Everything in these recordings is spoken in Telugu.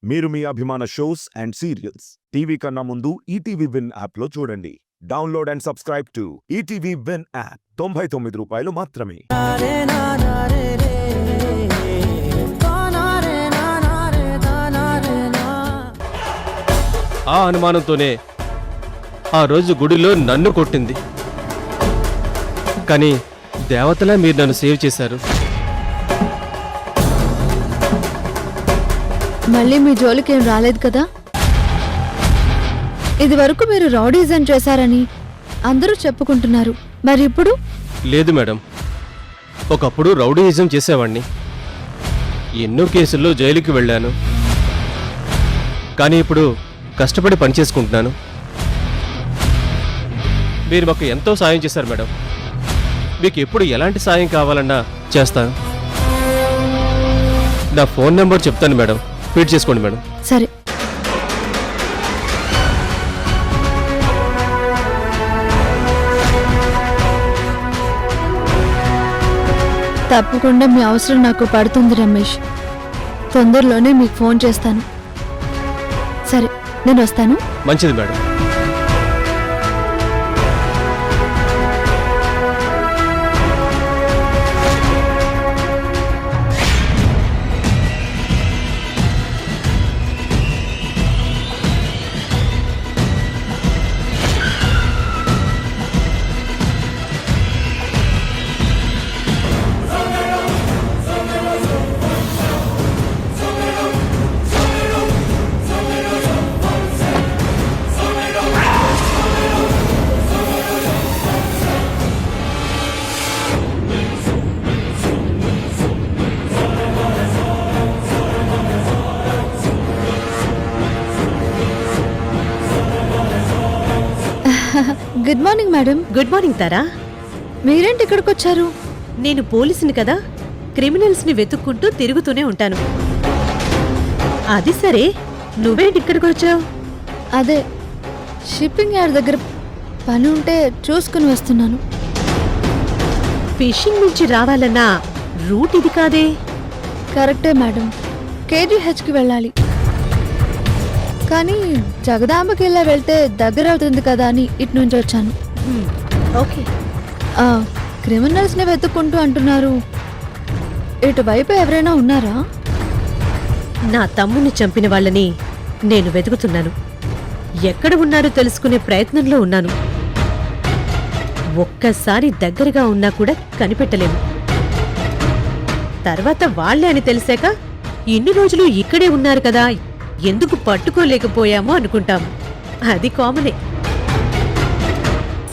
మీరు మీ అభిమాన షోస్ అండ్ సీరియల్స్ టీవీ కన్నా ముందు ఈటీవీ విన్ యాప్లో చూడండి. Download and subscribe to ETV win app. 99 రూపాయలు మాత్రమే. ఆ అనుమానంతోనే ఆ రోజు గుడిలో నన్ను కొట్టింది. కానీ దేవతలా మీరు నన్ను సేవ్ చేశారు. మళ్ళీ మీ జోలికేం రాలేదు కదా? ఇది వరకు మీరు రౌడీజం చేశారని అందరూ చెప్పుకుంటున్నారు, మరి ఇప్పుడు? లేదు మేడం, ఒకప్పుడు రౌడీయిజం చేసేవాణ్ణి. ఎన్నో కేసుల్లో జైలుకి వెళ్ళాను. కానీ ఇప్పుడు కష్టపడి పనిచేసుకుంటున్నాను. మీరు మాకు ఎంతో సాయం చేశారు మేడం. మీకు ఎప్పుడు ఎలాంటి సాయం కావాలన్నా చేస్తాను. నా ఫోన్ నెంబర్ చెప్తాను మేడం, ఫీడ్ చేసుకోండి మేడం. సరే. తప్పకుండా మీ అవసరం నాకు పడుతుంది రమేష్. తొందరలోనే మీకు ఫోన్ చేస్తాను. సరే, నేను వస్తాను. మంచిది madam. Good morning madam. Good morning Tara. మీరేంటి ఇక్కడికి వచ్చారు? నేను పోలీసుని కదా, క్రిమినల్స్ ని వెతుక్కుంటూ తిరుగుతూనే ఉంటాను. అది సరే, నువ్వేంటి ఇక్కడికి వచ్చావు? అదే షిప్పింగ్ యార్డ్ దగ్గర పని ఉంటే చూసుకుని వస్తున్నాను. ఫిషింగ్ నుంచి రావాలన్నా రూట్ ఇది కాదే. కరెక్టే మేడం, కేజీహెచ్కి వెళ్ళాలి. కానీ జగదాంబకి ఇలా వెళ్తే దగ్గర అవుతుంది కదా అని ఇటు నుంచి వచ్చాను. ఓకే. క్రిమినల్స్ని వెతుక్కుంటూ అంటున్నారు, ఇటువైపు ఎవరైనా ఉన్నారా? నా తమ్ముని చంపిన వాళ్ళని నేను వెతుకుతున్నాను. ఎక్కడ ఉన్నారో తెలుసుకునే ప్రయత్నంలో ఉన్నాను. ఒక్కసారి దగ్గరగా ఉన్నా కూడా కనిపెట్టలేము. తర్వాత వాళ్లే అని తెలిసాక ఇన్ని రోజులు ఇక్కడే ఉన్నారు కదా, ఎందుకు పట్టుకోలేకపోయామో అనుకుంటాం. అది కామనే.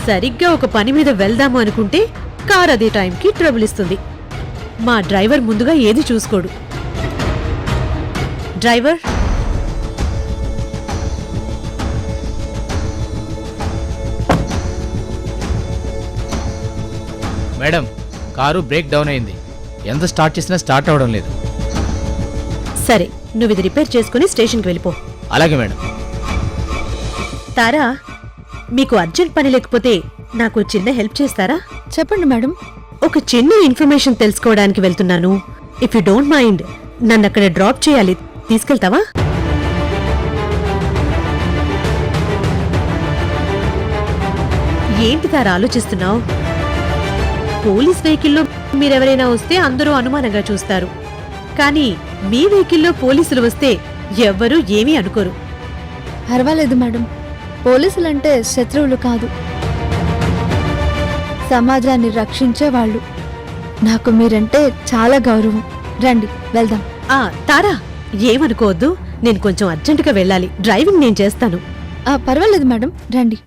సరిగ్గా ఒక పని మీద వెళ్దాము అనుకుంటే కార్ అదే టైంకి ట్రబుల్ ఇస్తుంది. మా డ్రైవర్ ముందుగా ఏది చూసుకోడు. Driver, madam, car break down అయింది. ఎంత స్టార్ట్ చేసినా స్టార్ట్ అవడం లేదు. సరే, నువ్వు ఇది రిపేర్ చేసుకుని స్టేషన్కి వెళ్ళిపో. అలాగే మేడం. తారా, మీకు అర్జెంట్ పని లేకపోతే నాకు చిన్న హెల్ప్ చేస్తారా? చెప్పండి మేడం. ఒక చిన్న ఇన్ఫర్మేషన్ తెలుసుకోవడానికి వెళ్తున్నాను. ఇఫ్ యూ డోంట్ మైండ్, నన్ను అక్కడ డ్రాప్ చేయాలి. తీసుకెళ్తావా? ఏంటి తారా ఆలోచిస్తున్నావు? పోలీస్ వెహికల్లో మీరెవరైనా వస్తే అందరూ అనుమానంగా చూస్తారు. కానీ మీ వెహికల్లో పోలీసులు వస్తే ఎవ్వరూ ఏమీ అనుకోరు. పర్వాలేదు మేడం, పోలీసులంటే శత్రువులు కాదు, సమాజాన్ని రక్షించేవాళ్ళు. నాకు మీరంటే చాలా గౌరవం. రండి వెళ్దాం. తారా, ఏమనుకోవద్దు. నేను కొంచెం అర్జెంటుగా వెళ్ళాలి. డ్రైవింగ్ నేను చేస్తాను. పర్వాలేదు మేడం, రండి.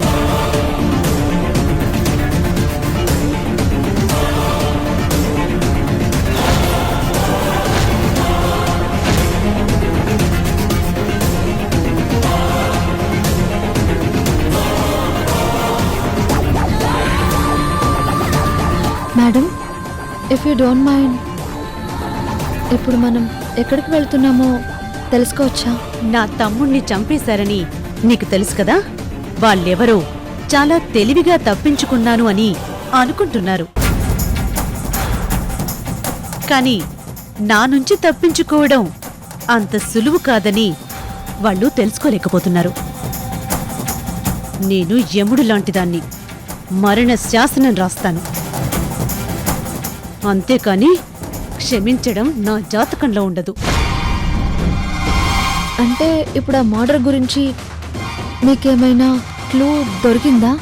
Madam, if you don't mind, ఇప్పుడు మనం ఎక్కడికి వెళ్తున్నామో తెలుసుకోవచ్చా? నా తమ్ముణ్ణి చంపేశారని నీకు తెలుసు కదా. వాళ్ళెవరో చాలా తెలివిగా తప్పించుకున్నాను అని అనుకుంటున్నారు. కానీ నా నుంచి తప్పించుకోవడం అంత సులువు కాదని వాళ్ళు తెలుసుకోలేకపోతున్నారు. నేను యముడు లాంటిదాన్ని, మరణ శాసనం రాస్తాను. అంతేకాని క్షమించడం నా జాతకంలో ఉండదు. అంటే ఇప్పుడు ఆ మర్డర్ గురించి మీకేమైనా క్లూ దొరికిందా?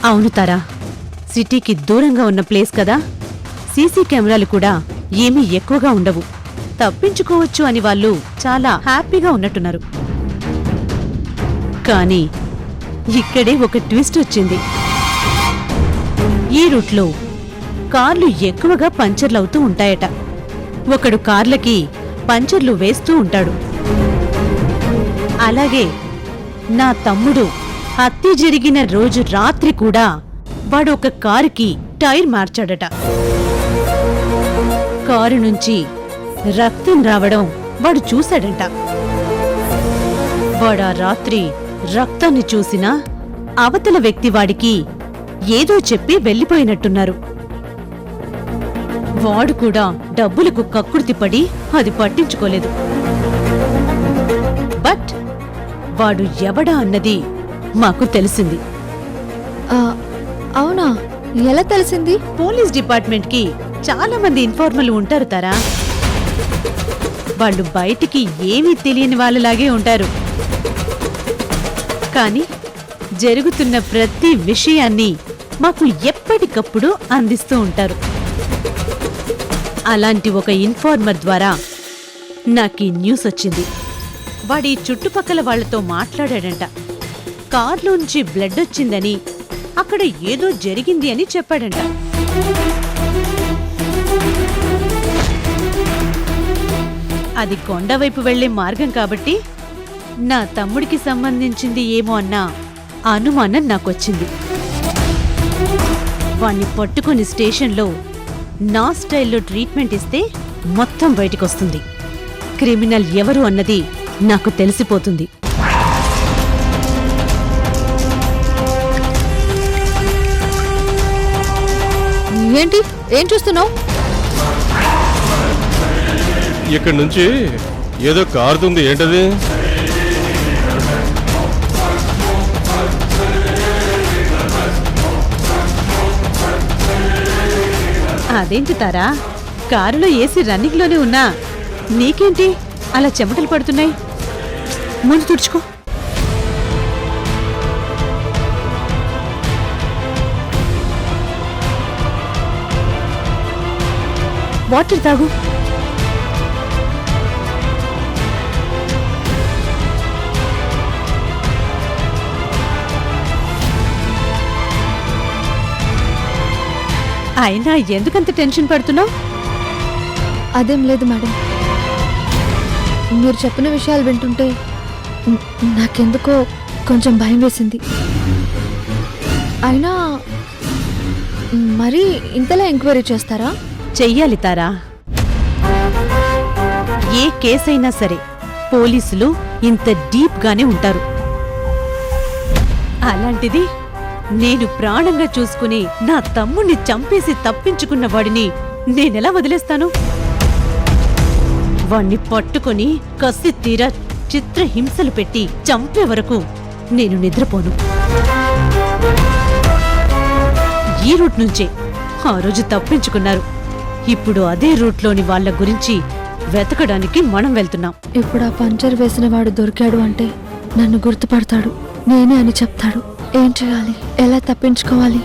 అవును తారా, సిటీకి దూరంగా ఉన్న ప్లేస్ కదా, సీసీ కెమెరాలు కూడా ఏమీ ఎక్కువగా ఉండవు. తప్పించుకోవచ్చు అని వాళ్ళు చాలా హ్యాపీగా ఉన్నట్టున్నారు. కానీ ఇక్కడే ఒక ట్విస్ట్ వచ్చింది. ఈ రూట్లో కార్లు ఎక్కువగా పంచర్లవుతూ ఉంటాయట. ఒకడు కార్లకి పంచర్లు వేస్తూ ఉంటాడు. అలాగే నా తమ్ముడు హత్య జరిగిన రోజు రాత్రి కూడా వాడు ఒక కారుకి టైర్ మార్చాడట. కారు నుంచి రక్తం రావడం వాడు చూశాడంట. వాడా రాత్రి రక్తాన్ని చూసినా అవతల వ్యక్తి వాడికి ఏదో చెప్పి వెళ్ళిపోయినట్టున్నారు. వాడు కూడా డబ్బులకు కక్కుర్తిపడి అది పట్టించుకోలేదు. బట్ వాడు ఎవడా అన్నది మాకు తెలిసింది. అవునా? ఎలా తెలిసింది? పోలీస్ డిపార్ట్మెంట్ కి చాలా మంది ఇన్ఫార్మర్లు ఉంటారు తారా. వాళ్ళు బయటికి ఏమీ తెలియని వాళ్ళలాగే ఉంటారు. కానీ జరుగుతున్న ప్రతి విషయాన్ని మాకు ఎప్పటికప్పుడు అందిస్తూ ఉంటారు. అలాంటి ఒక ఇన్ఫార్మర్ ద్వారా నాకీ న్యూస్ వచ్చింది. వాడి చుట్టుపక్కల వాళ్లతో మాట్లాడాడంట. కార్లోంచి బ్లడ్ వచ్చిందని, అక్కడ ఏదో జరిగింది అని చెప్పాడంట. అది కొండవైపు వెళ్లే మార్గం కాబట్టి నా తమ్ముడికి సంబంధించింది ఏమో అన్న అనుమానం నాకొచ్చింది. వాణ్ణి పట్టుకుని స్టేషన్లో నా స్టైల్లో ట్రీట్మెంట్ ఇస్తే మొత్తం బయటికొస్తుంది. క్రిమినల్ ఎవరు అన్నది నాకు తెలిసిపోతుంది. ఏంటి? ఏం చూస్తున్నావు? ఇక్కడి నుంచి ఏదో కారుతుంది. ఏంటది? అదేంటి తారా, కారులో ఏసీ రన్నింగ్లోనే ఉన్నా నీకేంటి అలా చెమటలు పడుతున్నాయి? ముందు తుడుచుకో. వాటర్ తాగు. అయినా ఎందుకంత టెన్షన్ పడుతున్నావు? అదేం లేదు మేడం. మీరు చెప్పిన విషయాలు వింటుంటే నాకెందుకో కొంచెం భయం వేసింది. అయినా మరీ ఇంతలా ఎంక్వైరీ చేస్తారా? చెయ్యాలి తారా. ఏ కేసైనా సరే పోలీసులు ఇంత డీప్గానే ఉంటారు. అలాంటిది నేను ప్రాణంగా చూసుకుని నా తమ్ముణ్ణి చంపేసి తప్పించుకున్న వాడిని నేనెలా వదిలేస్తాను? వాణ్ణి పట్టుకుని కసి తీరా చిత్రహింసలు పెట్టి చంపే వరకు నేను నిద్రపోను. ఈ రూట్ నుంచే ఆ రోజు తప్పించుకున్నారు. ఇప్పుడు అదే రూట్లోని వాళ్ళ గురించి వెతకడానికి మనం వెళ్తున్నాం. ఇప్పుడు ఆ పంచర్ వేసిన వాడు దొరికాడు అంటే నన్ను గుర్తుపడతాడు, నేనే అని చెప్తాడు. ఏం చేయాలి? ఎలా తప్పించుకోవాలి?